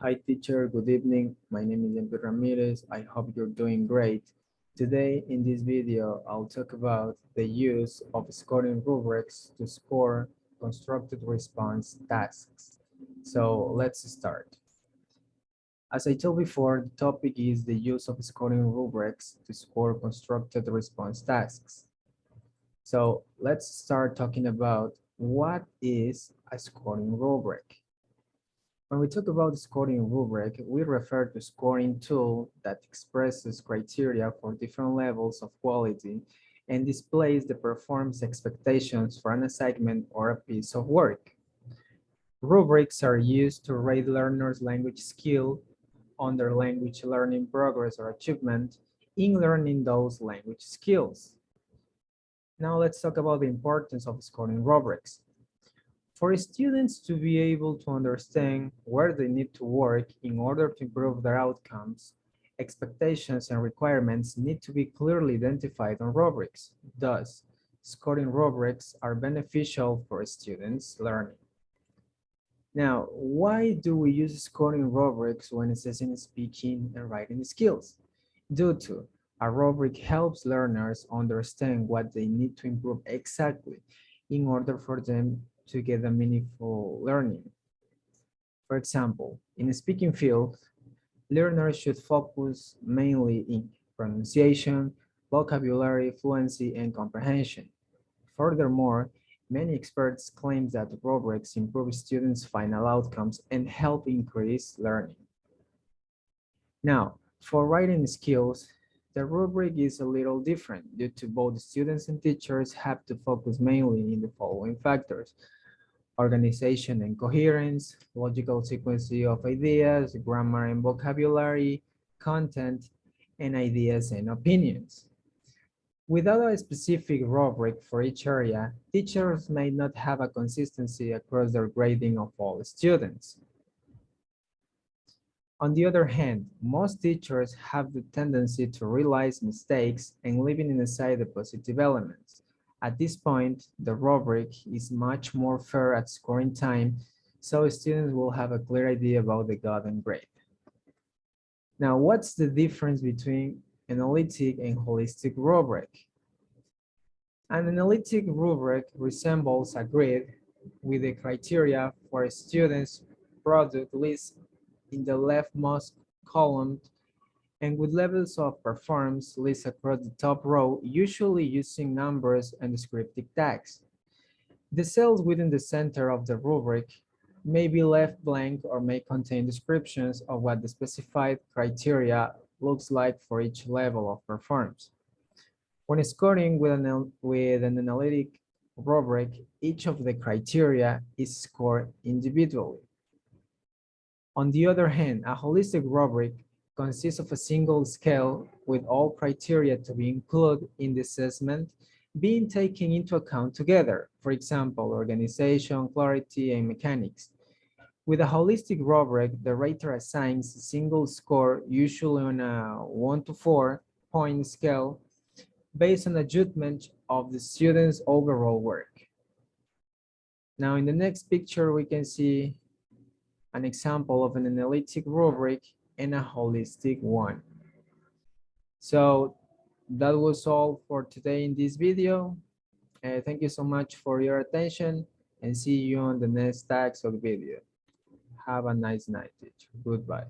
Hi teacher, good evening. My name is Empe Ramirez. I hope you're doing great. Today in this video, I'll talk about the use of scoring rubrics to score constructed response tasks. So let's start. As I told before, the topic is the use of scoring rubrics to score constructed response tasks. So let's start talking about what is a scoring rubric. When we talk about the scoring rubric, we refer to scoring tool that expresses criteria for different levels of quality and displays the performance expectations for an assignment or a piece of work. Rubrics are used to rate learners' language skill on their language learning progress or achievement in learning those language skills. Now let's talk about the importance of scoring rubrics. For students to be able to understand where they need to work in order to improve their outcomes, expectations and requirements need to be clearly identified on rubrics. Thus, scoring rubrics are beneficial for students' learning. Now, why do we use scoring rubrics when assessing speaking and writing skills? Due to a rubric helps learners understand what they need to improve exactly in order for them to get a meaningful learning. For example, in the speaking field, learners should focus mainly in pronunciation, vocabulary, fluency, and comprehension. Furthermore, many experts claim that rubrics improve students' final outcomes and help increase learning. Now, for writing skills, the rubric is a little different due to both students and teachers have to focus mainly in the following factors: organization and coherence, logical sequence of ideas, grammar and vocabulary, content, and ideas and opinions. Without a specific rubric for each area, teachers may not have a consistency across their grading of all students. On the other hand, most teachers have the tendency to realize mistakes and leaving aside the positive elements. At this point, the rubric is much more fair at scoring time, so students will have a clear idea about the gotten grade. Now, what's the difference between analytic and holistic rubric? An analytic rubric resembles a grid with the criteria for a student's product list in the leftmost column and with levels of performance listed across the top row, usually using numbers and descriptive tags. The cells within the center of the rubric may be left blank or may contain descriptions of what the specified criteria looks like for each level of performance. When scoring with an analytic rubric, each of the criteria is scored individually. On the other hand, a holistic rubric consists of a single scale with all criteria to be included in the assessment being taken into account together, for example, organization, clarity, and mechanics. With a holistic rubric, the rater assigns a single score, usually on a 1 to 4 point scale, based on a judgment of the student's overall work. Now, in the next picture, we can see an example of an analytic rubric and a holistic one. So that was all for today in this video. Thank you so much for your attention and see you on the next tags of video. Have a nice night, teacher. Goodbye.